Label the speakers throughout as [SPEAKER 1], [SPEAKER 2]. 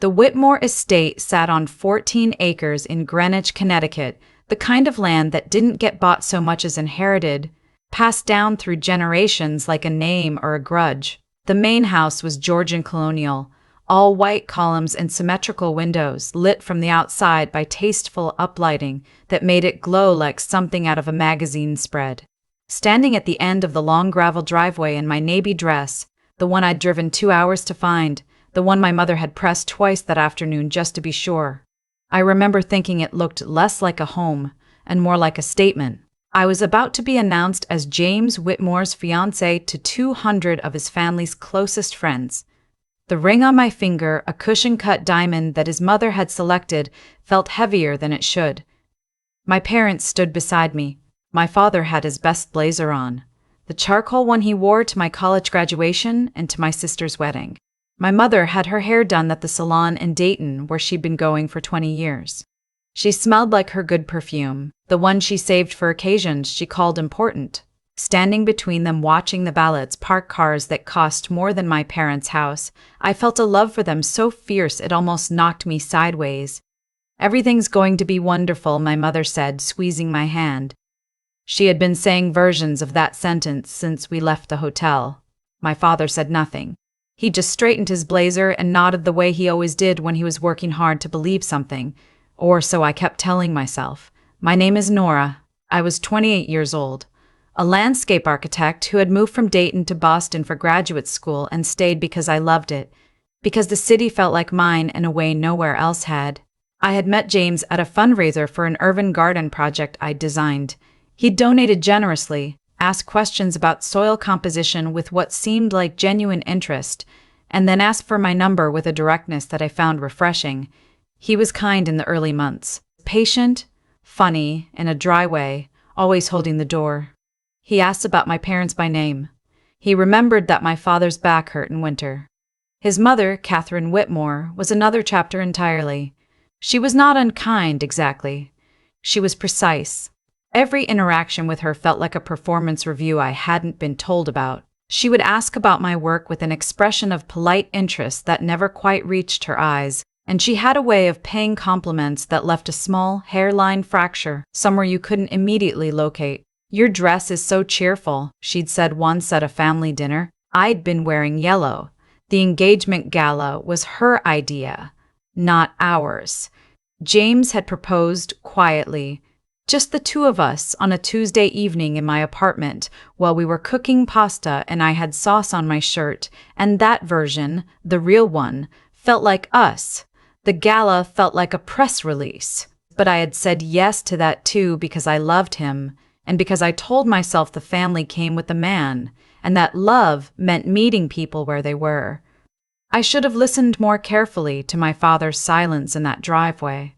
[SPEAKER 1] The Whitmore estate sat on 14 acres in Greenwich, Connecticut, the kind of land that didn't get bought so much as inherited, passed down through generations like a name or a grudge. The main house was Georgian colonial, all white columns and symmetrical windows, lit from the outside by tasteful uplighting that made it glow like something out of a magazine spread. Standing at the end of the long gravel driveway in my navy dress, the one I'd driven 2 hours to find, the one my mother had pressed twice that afternoon just to be sure, I remember thinking it looked less like a home and more like a statement. I was about to be announced as James Whitmore's fiancée to 200 of his family's closest friends. The ring on my finger, a cushion-cut diamond that his mother had selected, felt heavier than it should. My parents stood beside me. My father had his best blazer on, the charcoal one he wore to my college graduation and to my sister's wedding. My mother had her hair done at the salon in Dayton, where she'd been going for 20 years. She smelled like her good perfume, the one she saved for occasions she called important. Standing between them watching the valets park cars that cost more than my parents' house, I felt a love for them so fierce it almost knocked me sideways. "Everything's going to be wonderful," my mother said, squeezing my hand. She had been saying versions of that sentence since we left the hotel. My father said nothing. He just straightened his blazer and nodded the way he always did when he was working hard to believe something. Or so I kept telling myself. My name is Nora. I was 28 years old. A landscape architect who had moved from Dayton to Boston for graduate school and stayed because I loved it, because the city felt like mine in a way nowhere else had. I had met James at a fundraiser for an urban garden project I'd designed. He'd donated generously, asked questions about soil composition with what seemed like genuine interest, and then asked for my number with a directness that I found refreshing. He was kind in the early months, patient, funny, in a dry way, always holding the door. He asked about my parents by name. He remembered that my father's back hurt in winter. His mother, Catherine Whitmore, was another chapter entirely. She was not unkind, exactly. She was precise. Every interaction with her felt like a performance review I hadn't been told about. She would ask about my work with an expression of polite interest that never quite reached her eyes, and she had a way of paying compliments that left a small hairline fracture somewhere you couldn't immediately locate. "Your dress is so cheerful," she'd said once at a family dinner. I'd been wearing yellow. The engagement gala was her idea, not ours. James had proposed quietly, just the two of us on a Tuesday evening in my apartment while we were cooking pasta and I had sauce on my shirt, and that version, the real one, felt like us. The gala felt like a press release. But I had said yes to that too because I loved him, and because I told myself the family came with the man, and that love meant meeting people where they were. I should have listened more carefully to my father's silence in that driveway.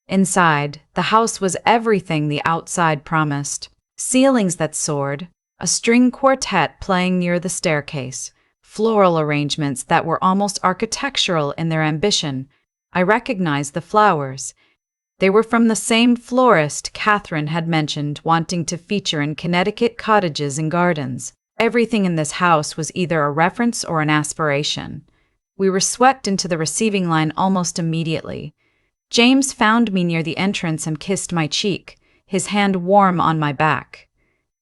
[SPEAKER 1] Inside, the house was everything the outside promised. Ceilings that soared, a string quartet playing near the staircase, floral arrangements that were almost architectural in their ambition. I recognized the flowers. They were from the same florist Catherine had mentioned wanting to feature in Connecticut cottages and gardens. Everything in this house was either a reference or an aspiration. We were swept into the receiving line almost immediately. James found me near the entrance and kissed my cheek, his hand warm on my back.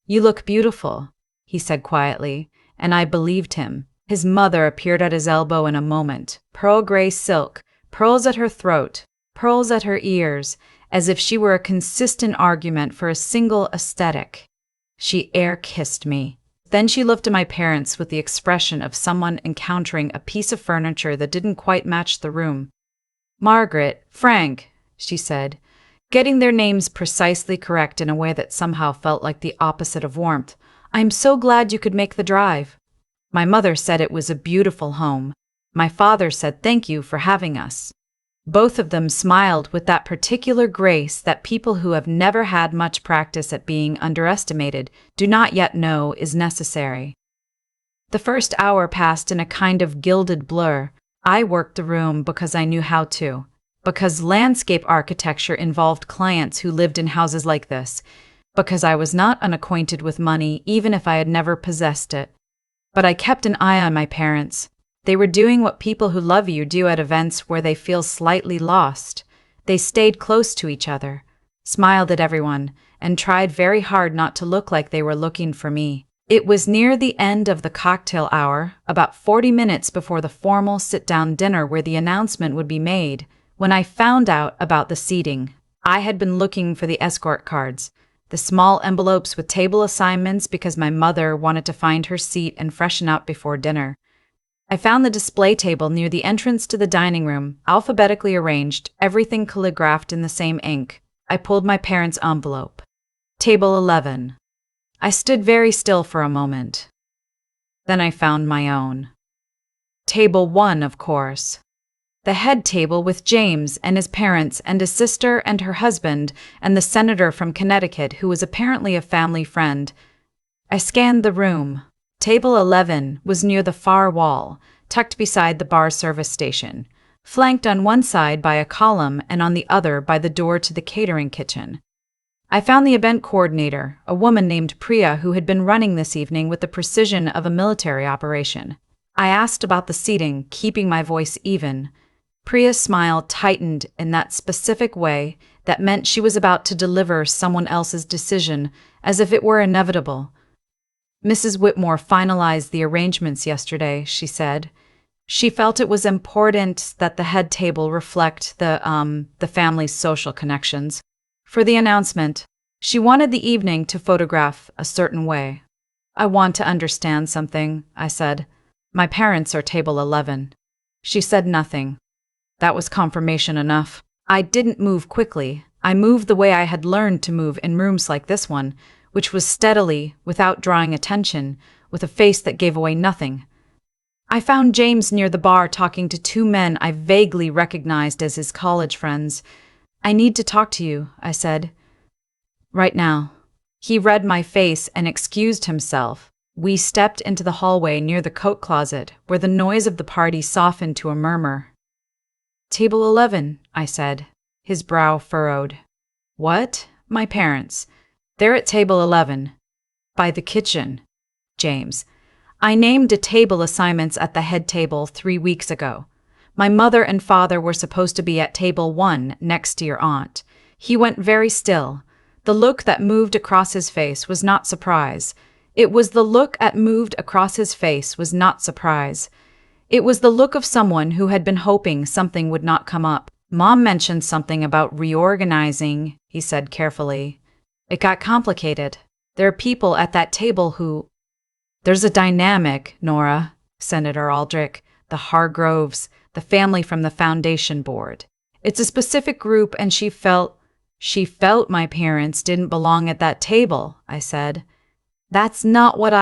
[SPEAKER 1] "You look beautiful," he said quietly, and I believed him. His mother appeared at his elbow in a moment, pearl gray silk, pearls at her throat, pearls at her ears, as if she were a consistent argument for a single aesthetic. She air-kissed me. Then she looked at my parents with the expression of someone encountering a piece of furniture that didn't quite match the room. "Margaret, Frank," she said, getting their names precisely correct in a way that somehow felt like the opposite of warmth. "I'm so glad you could make the drive." My mother said it was a beautiful home. My father said thank you for having us. Both of them smiled with that particular grace that people who have never had much practice at being underestimated do not yet know is necessary. The first hour passed in a kind of gilded blur. I worked the room because I knew how to, because landscape architecture involved clients who lived in houses like this, because I was not unacquainted with money even if I had never possessed it. But I kept an eye on my parents. They were doing what people who love you do at events where they feel slightly lost. They stayed close to each other, smiled at everyone, and tried very hard not to look like they were looking for me. It was near the end of the cocktail hour, about 40 minutes before the formal sit-down dinner where the announcement would be made, when I found out about the seating. I had been looking for the escort cards, the small envelopes with table assignments because my mother wanted to find her seat and freshen up before dinner. I found the display table near the entrance to the dining room, alphabetically arranged, everything calligraphed in the same ink. I pulled my parents' envelope. Table 11. I stood very still for a moment. Then I found my own. Table 1, of course. The head table with James and his parents and his sister and her husband and the senator from Connecticut who was apparently a family friend. I scanned the room. Table 11 was near the far wall, tucked beside the bar service station, flanked on one side by a column and on the other by the door to the catering kitchen. I found the event coordinator, a woman named Priya who had been running this evening with the precision of a military operation. I asked about the seating, keeping my voice even. Priya's smile tightened in that specific way that meant she was about to deliver someone else's decision, as if it were inevitable. Mrs. Whitmore finalized the arrangements yesterday, she said. She felt it was important that the head table reflect the family's social connections. For the announcement, she wanted the evening to photograph a certain way. I want to understand something, I said. My parents are table 11. She said nothing. That was confirmation enough. I didn't move quickly. I moved the way I had learned to move in rooms like this one, which was steadily, without drawing attention, with a face that gave away nothing. I found James near the bar talking to two men I vaguely recognized as his college friends. I need to talk to you, I said. Right now. He read my face and excused himself. We stepped into the hallway near the coat closet, where the noise of the party softened to a murmur. Table 11, I said. His brow furrowed. What? My parents. They're at table 11. By the kitchen. James. I named a table assignments at the head table 3 weeks ago. My mother and father were supposed to be at table 1 next to your aunt. He went very still. The look that moved across his face was not surprise. It was the look that moved across his face was not surprise. It was the look of someone who had been hoping something would not come up. Mom mentioned something about reorganizing, he said carefully. It got complicated. There are people at that table who... There's a dynamic, Nora, Senator Aldrich, the Hargroves, the family from the foundation board. It's a specific group and she felt my parents didn't belong at that table, I said. That's not what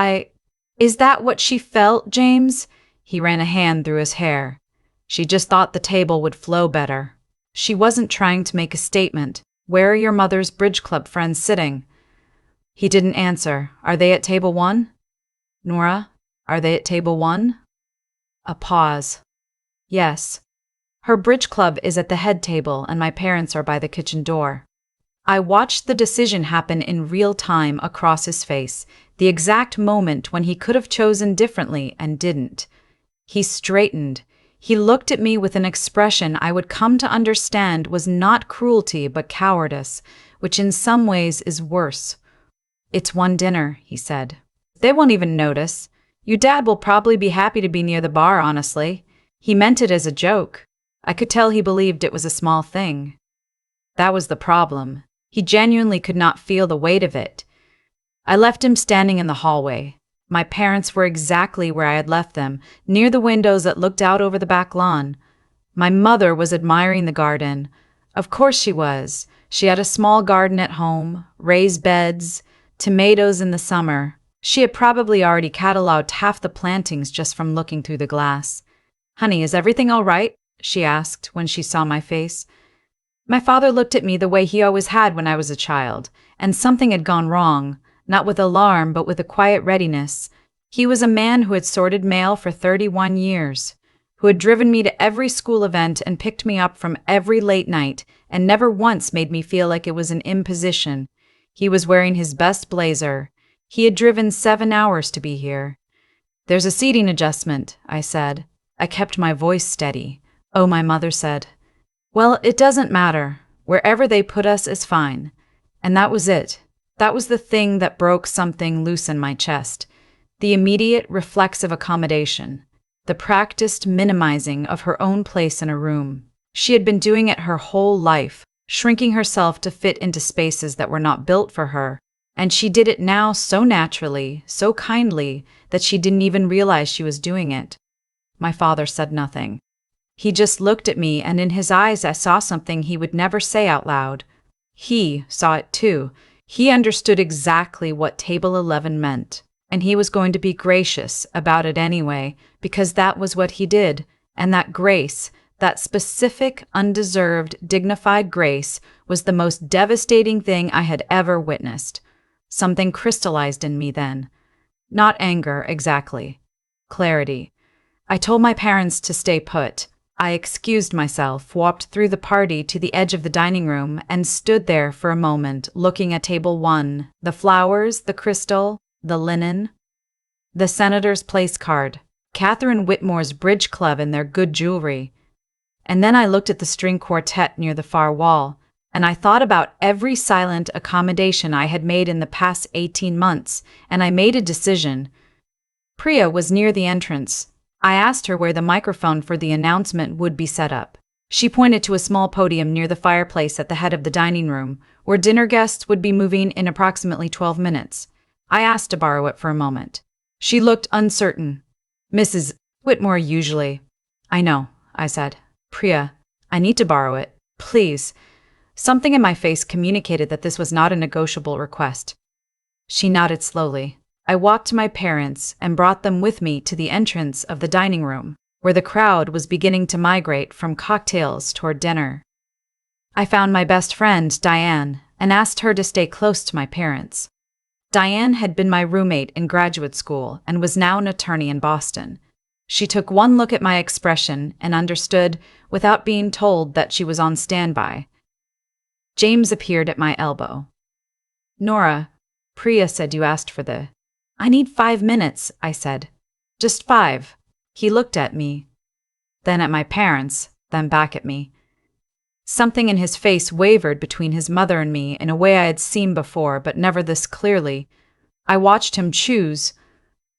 [SPEAKER 1] Is that what she felt, James? He ran a hand through his hair. She just thought the table would flow better. She wasn't trying to make a statement. Where are your mother's bridge club friends sitting? He didn't answer. Are they at table 1? Nora, are they at table 1? A pause. Yes. Her bridge club is at the head table and my parents are by the kitchen door. I watched the decision happen in real time across his face, the exact moment when he could have chosen differently and didn't. He straightened. He looked at me with an expression I would come to understand was not cruelty but cowardice, which in some ways is worse. It's one dinner, he said. They won't even notice. Your dad will probably be happy to be near the bar, honestly. He meant it as a joke. I could tell he believed it was a small thing. That was the problem. He genuinely could not feel the weight of it. I left him standing in the hallway. My parents were exactly where I had left them, near the windows that looked out over the back lawn. My mother was admiring the garden. Of course she was. She had a small garden at home, raised beds, tomatoes in the summer. She had probably already cataloged half the plantings just from looking through the glass. Honey, is everything all right? She asked when she saw my face. My father looked at me the way he always had when I was a child, and something had gone wrong, not with alarm but with a quiet readiness. He was a man who had sorted mail for 31 years, who had driven me to every school event and picked me up from every late night and never once made me feel like it was an imposition. He was wearing his best blazer. He had driven 7 hours to be here. There's a seating adjustment, I said. I kept my voice steady. "Oh," my mother said. "Well, it doesn't matter. Wherever they put us is fine." And that was it. That was the thing that broke something loose in my chest. The immediate reflexive accommodation. The practiced minimizing of her own place in a room. She had been doing it her whole life, shrinking herself to fit into spaces that were not built for her, and she did it now so naturally, so kindly, that she didn't even realize she was doing it. My father said nothing. He just looked at me, and in his eyes I saw something he would never say out loud. He saw it too. He understood exactly what Table 11 meant, and he was going to be gracious about it anyway, because that was what he did, and that grace, that specific, undeserved, dignified grace, was the most devastating thing I had ever witnessed. Something crystallized in me then. Not anger, exactly. Clarity. I told my parents to stay put. I excused myself, walked through the party to the edge of the dining room, and stood there for a moment, looking at table 1, the flowers, the crystal, the linen, the senator's place card, Catherine Whitmore's bridge club and their good jewelry. And then I looked at the string quartet near the far wall, and I thought about every silent accommodation I had made in the past 18 months, and I made a decision. Priya was near the entrance. I asked her where the microphone for the announcement would be set up. She pointed to a small podium near the fireplace at the head of the dining room, where dinner guests would be moving in approximately 12 minutes. I asked to borrow it for a moment. She looked uncertain. "Mrs. Whitmore usually." "I know," I said. "Priya, I need to borrow it. Please." Something in my face communicated that this was not a negotiable request. She nodded slowly. I walked to my parents and brought them with me to the entrance of the dining room, where the crowd was beginning to migrate from cocktails toward dinner. I found my best friend, Diane, and asked her to stay close to my parents. Diane had been my roommate in graduate school and was now an attorney in Boston. She took one look at my expression and understood, without being told, that she was on standby. James appeared at my elbow. "Nora, Priya said you asked for the—" "I need 5 minutes," I said. "Just 5. He looked at me, then at my parents, then back at me. Something in his face wavered between his mother and me in a way I had seen before, but never this clearly. I watched him choose.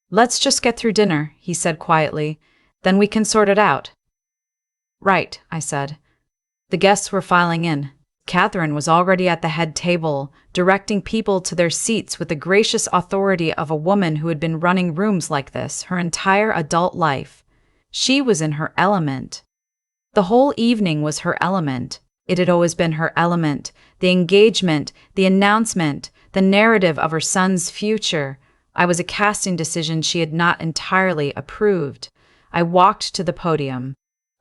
[SPEAKER 1] "Let's just get through dinner," he said quietly. "Then we can sort it out." "Right," I said. The guests were filing in. Catherine was already at the head table, directing people to their seats with the gracious authority of a woman who had been running rooms like this her entire adult life. She was in her element. The whole evening was her element. It had always been her element. The engagement, the announcement, the narrative of her son's future. I was a casting decision she had not entirely approved. I walked to the podium.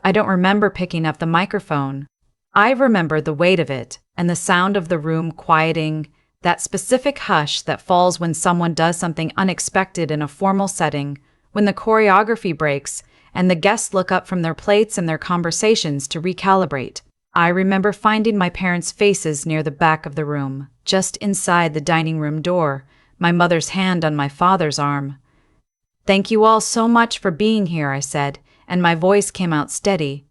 [SPEAKER 1] I don't remember picking up the microphone. I remember the weight of it, and the sound of the room quieting, that specific hush that falls when someone does something unexpected in a formal setting, when the choreography breaks, and the guests look up from their plates and their conversations to recalibrate. I remember finding my parents' faces near the back of the room, just inside the dining room door, my mother's hand on my father's arm. "Thank you all so much for being here," I said, and my voice came out steady.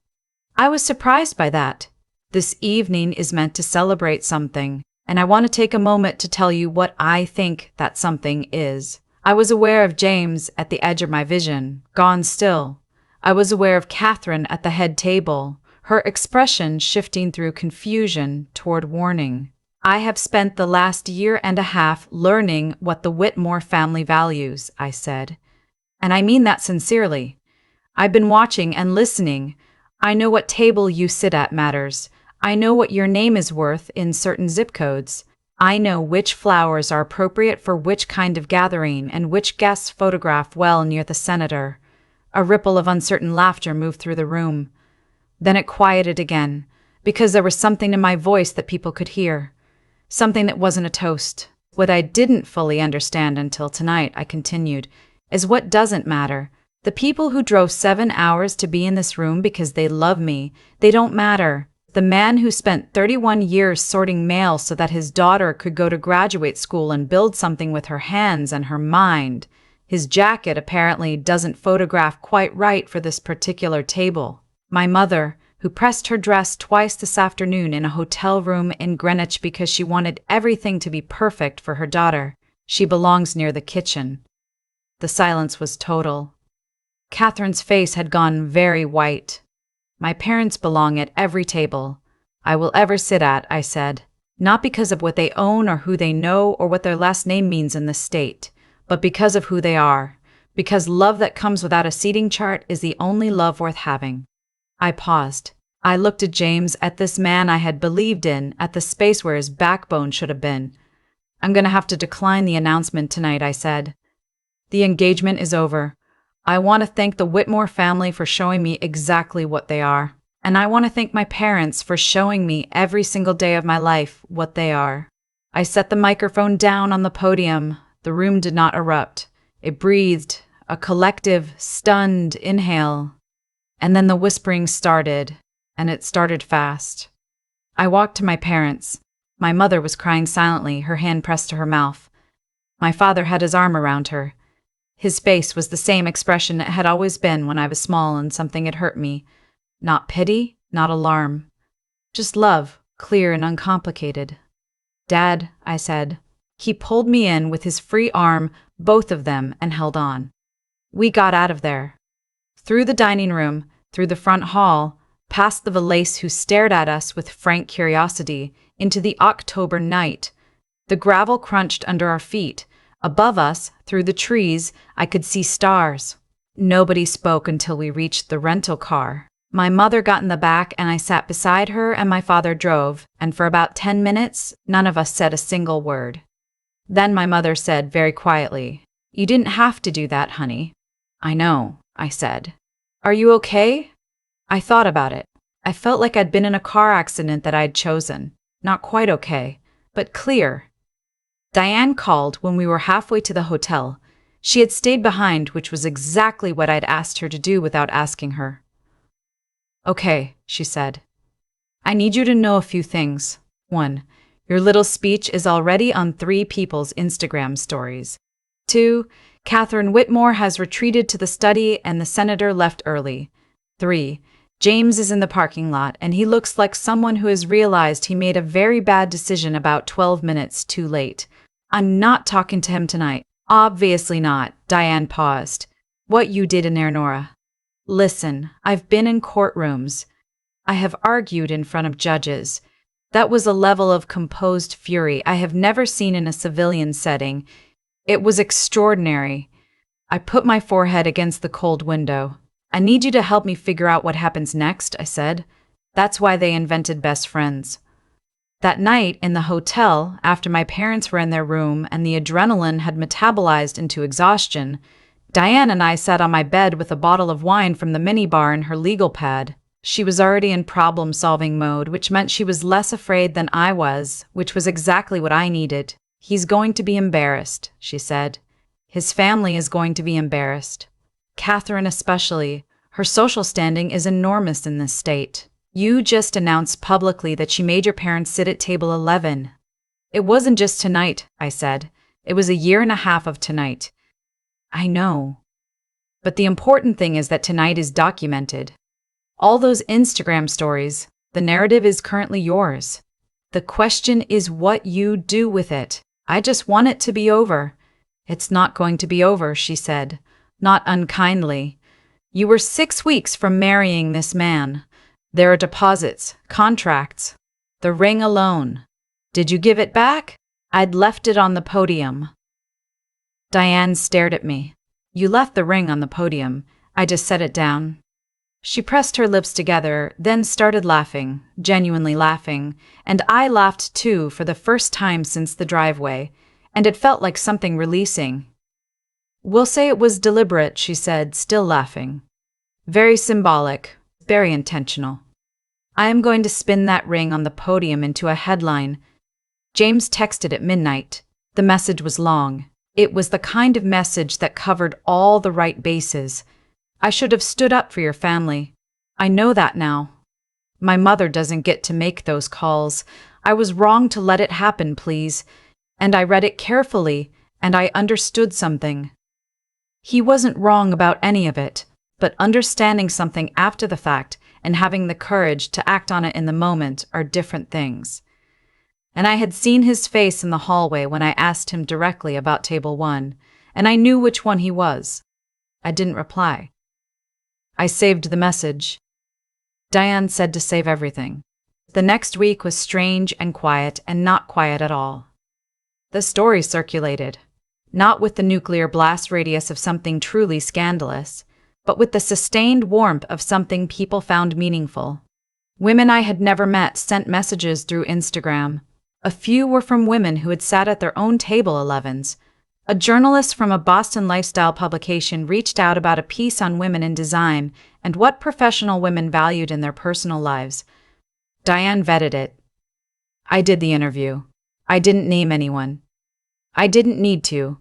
[SPEAKER 1] I was surprised by that. This evening is meant to celebrate something, and I want to take a moment to tell you what I think that something is. I was aware of James at the edge of my vision, gone still. I was aware of Catherine at the head table, her expression shifting through confusion toward warning. I have spent the last year and a half learning what the Whitmore family values, I said. And I mean that sincerely. I've been watching and listening. I know what table you sit at matters. I know what your name is worth in certain zip codes. I know which flowers are appropriate for which kind of gathering and which guests photograph well near the senator. A ripple of uncertain laughter moved through the room. Then it quieted again, because there was something in my voice that people could hear. Something that wasn't a toast. What I didn't fully understand until tonight, I continued, is what doesn't matter. The people who drove 7 hours to be in this room because they love me, they don't matter. The man who spent 31 years sorting mail so that his daughter could go to graduate school and build something with her hands and her mind, His jacket apparently doesn't photograph quite right for this particular table. My mother, who pressed her dress twice this afternoon in a hotel room in Greenwich because she wanted everything to be perfect for her daughter. She belongs near the kitchen. The silence was total. Catherine's face had gone very white. My parents belong at every table I will ever sit at, I said, not because of what they own or who they know or what their last name means in this state, but because of who they are, because love that comes without a seating chart is the only love worth having. I paused. I looked at James, at this man I had believed in, at the space where his backbone should have been. I'm going to have to decline the announcement tonight, I said. The engagement is over. I want to thank the Whitmore family for showing me exactly what they are. And I want to thank my parents for showing me every single day of my life what they are. I set the microphone down on the podium. The room did not erupt. It breathed, a collective, stunned inhale. And then the whispering started, and it started fast. I walked to my parents. My mother was crying silently, her hand pressed to her mouth. My father had his arm around her. His face was the same expression it had always been when I was small and something had hurt me. Not pity, not alarm. Just love, clear and uncomplicated. Dad, I said. He pulled me in with his free arm, both of them, and held on. We got out of there. Through the dining room, through the front hall, past the valise who stared at us with frank curiosity, into the October night. The gravel crunched under our feet. Above us, through the trees, I could see stars. Nobody spoke until we reached the rental car. My mother got in the back and I sat beside her and my father drove, and for about 10 minutes, none of us said a single word. Then my mother said very quietly, "You didn't have to do that, honey." "I know," I said. "Are you okay?" I thought about it. I felt like I'd been in a car accident that I'd chosen. Not quite okay, but clear. Diane called when we were halfway to the hotel. She had stayed behind, which was exactly what I'd asked her to do without asking her. "Okay," she said. "I need you to know a few things. 1. Your little speech is already on 3 people's Instagram stories. 2. Catherine Whitmore has retreated to the study and the senator left early. 3. James is in the parking lot and he looks like someone who has realized he made a very bad decision about 12 minutes too late. I'm not talking to him tonight." "Obviously not," Diane paused. "What you did in there, Nora. Listen, I've been in courtrooms. I have argued in front of judges. That was a level of composed fury I have never seen in a civilian setting. It was extraordinary." I put my forehead against the cold window. "I need you to help me figure out what happens next," I said. "That's why they invented best friends." That night in the hotel, after my parents were in their room and the adrenaline had metabolized into exhaustion, Diane and I sat on my bed with a bottle of wine from the minibar and her legal pad. She was already in problem-solving mode, which meant she was less afraid than I was, which was exactly what I needed. "He's going to be embarrassed," she said. "His family is going to be embarrassed. Catherine especially. Her social standing is enormous in this state. You just announced publicly that she made your parents sit at table 11. It wasn't just tonight," I said. "It was a year and a half of tonight." "I know. But the important thing is that tonight is documented. All those Instagram stories, the narrative is currently yours. The question is what you do with it. I just want it to be over." "It's not going to be over," she said, not unkindly. "You were 6 weeks from marrying this man. There are deposits, contracts, the ring alone. Did you give it back?" "I'd left it on the podium." Diane stared at me. "You left the ring on the podium." I just set it down. She pressed her lips together, then started laughing, genuinely laughing, and I laughed too for the first time since the driveway, and it felt like something releasing. "We'll say it was deliberate," she said, still laughing. "Very symbolic, very intentional. I am going to spin that ring on the podium into a headline. James texted at midnight. The message was long. It was the kind of message that covered all the right bases. I should have stood up for your family. I know that now. My mother doesn't get to make those calls. I was wrong to let it happen, please. And I read it carefully, and I understood something. He wasn't wrong about any of it, but understanding something after the fact and having the courage to act on it in the moment are different things. And I had seen his face in the hallway when I asked him directly about Table 1, and I knew which one he was. I didn't reply. I saved the message. Diane said to save everything. The next week was strange and quiet and not quiet at all. The story circulated, not with the nuclear blast radius of something truly scandalous, but with the sustained warmth of something people found meaningful. Women I had never met sent messages through Instagram. A few were from women who had sat at their own table 11s. A journalist from a Boston lifestyle publication reached out about a piece on women in design and what professional women valued in their personal lives. Diane vetted it. I did the interview. I didn't name anyone. I didn't need to.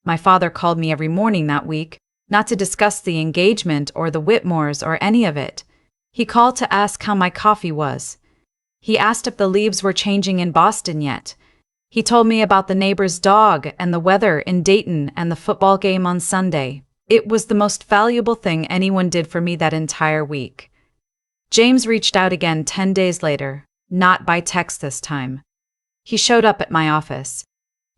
[SPEAKER 1] My father called me every morning that week, not to discuss the engagement or the Whitmores or any of it. He called to ask how my coffee was. He asked if the leaves were changing in Boston yet. He told me about the neighbor's dog and the weather in Dayton and the football game on Sunday. It was the most valuable thing anyone did for me that entire week. James reached out again 10 days later, not by text this time. He showed up at my office.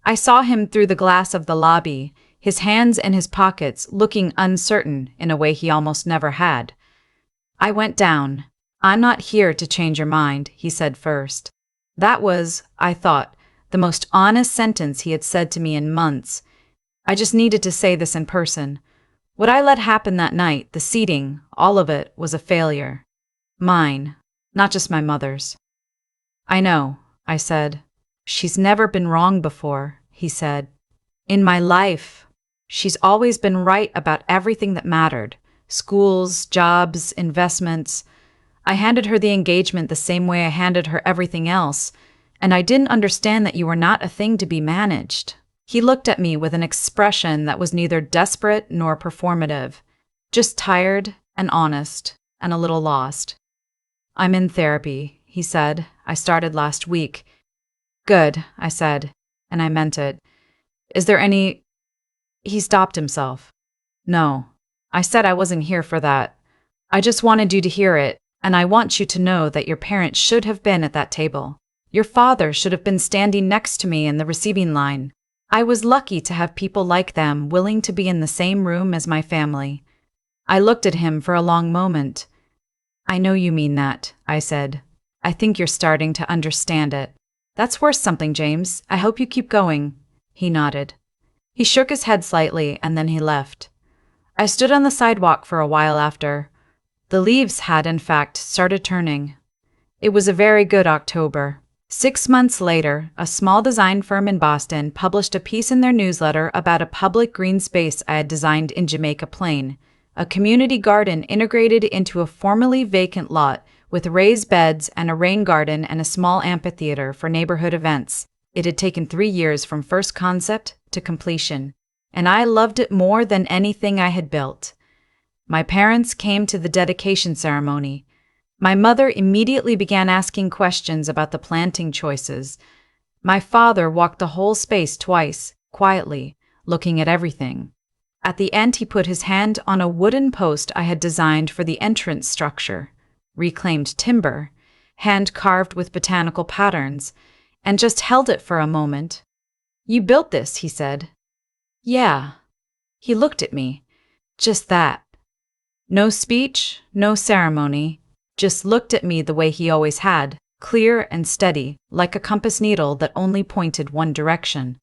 [SPEAKER 1] I saw him through the glass of the lobby, his hands in his pockets, looking uncertain in a way he almost never had. I went down. I'm not here to change your mind, he said first. That was, I thought, the most honest sentence he had said to me in months. I just needed to say this in person. What I let happen that night, the seating, all of it, was a failure. Mine, not just my mother's. I know, I said. She's never been wrong before, he said. In my life, she's always been right about everything that mattered. Schools, jobs, investments. I handed her the engagement the same way I handed her everything else, and I didn't understand that you were not a thing to be managed. He looked at me with an expression that was neither desperate nor performative, just tired and honest and a little lost. I'm in therapy, he said. I started last week. Good, I said, and I meant it. Is there any... He stopped himself. No, I said I wasn't here for that. I just wanted you to hear it, and I want you to know that your parents should have been at that table. Your father should have been standing next to me in the receiving line. I was lucky to have people like them willing to be in the same room as my family. I looked at him for a long moment. I know you mean that, I said. I think you're starting to understand it. That's worth something, James. I hope you keep going. He nodded. He shook his head slightly, and then he left. I stood on the sidewalk for a while after. The leaves had, in fact, started turning. It was a very good October. 6 months later, a small design firm in Boston published a piece in their newsletter about a public green space I had designed in Jamaica Plain, a community garden integrated into a formerly vacant lot with raised beds and a rain garden and a small amphitheater for neighborhood events. It had taken 3 years from first concept to completion, and I loved it more than anything I had built. My parents came to the dedication ceremony. My mother immediately began asking questions about the planting choices. My father walked the whole space twice, quietly, looking at everything. At the end, he put his hand on a wooden post I had designed for the entrance structure, reclaimed timber, hand-carved with botanical patterns, and just held it for a moment. You built this, he said. Yeah. He looked at me. Just that. No speech, no ceremony, just looked at me the way he always had, clear and steady, like a compass needle that only pointed one direction.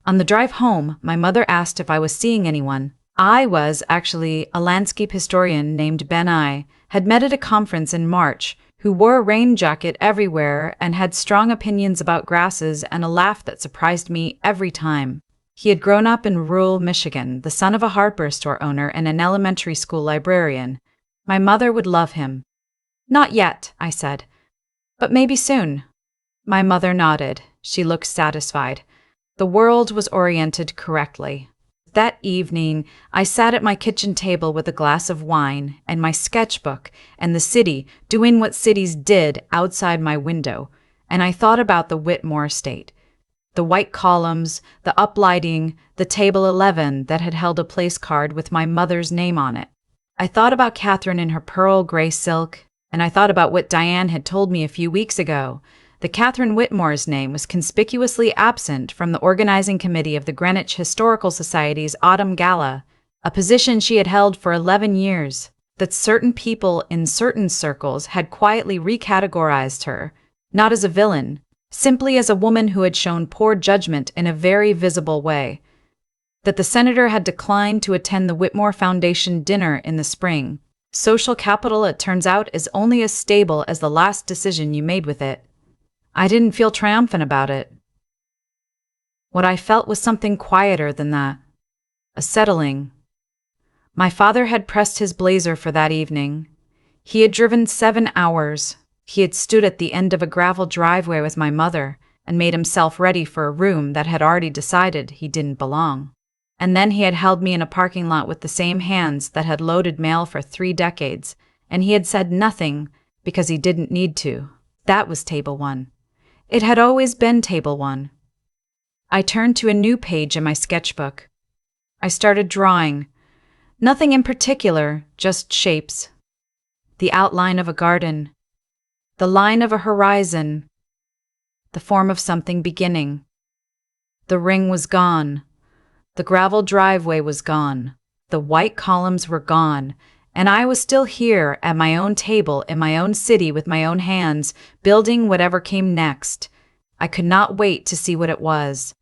[SPEAKER 1] On the drive home, my mother asked if I was seeing anyone. I was actually a landscape historian named Ben I, had met at a conference in March, who wore a rain jacket everywhere and had strong opinions about grasses and a laugh that surprised me every time. He had grown up in rural Michigan, the son of a hardware store owner and an elementary school librarian. My mother would love him. Not yet, I said. But maybe soon. My mother nodded. She looked satisfied. The world was oriented correctly. That evening, I sat at my kitchen table with a glass of wine and my sketchbook and the city doing what cities did outside my window, and I thought about the Whitmore estate. The white columns, the uplighting, the table 11 that had held a place card with my mother's name on it. I thought about Catherine in her pearl gray silk, and I thought about what Diane had told me a few weeks ago. That Catherine Whitmore's name was conspicuously absent from the organizing committee of the Greenwich Historical Society's Autumn Gala, a position she had held for 11 years. That certain people in certain circles had quietly recategorized her, not as a villain, simply as a woman who had shown poor judgment in a very visible way. That the senator had declined to attend the Whitmore Foundation dinner in the spring. Social capital, it turns out, is only as stable as the last decision you made with it. I didn't feel triumphant about it. What I felt was something quieter than that. A settling. My father had pressed his blazer for that evening. He had driven 7 hours. He had stood at the end of a gravel driveway with my mother and made himself ready for a room that had already decided he didn't belong. And then he had held me in a parking lot with the same hands that had loaded mail for 3 decades, and he had said nothing because he didn't need to. That was table 1. It had always been table 1. I turned to a new page in my sketchbook. I started drawing. Nothing in particular, just shapes. The outline of a garden. The line of a horizon. The form of something beginning. The ring was gone. The gravel driveway was gone. The white columns were gone. And I was still here at my own table in my own city with my own hands, building whatever came next. I could not wait to see what it was.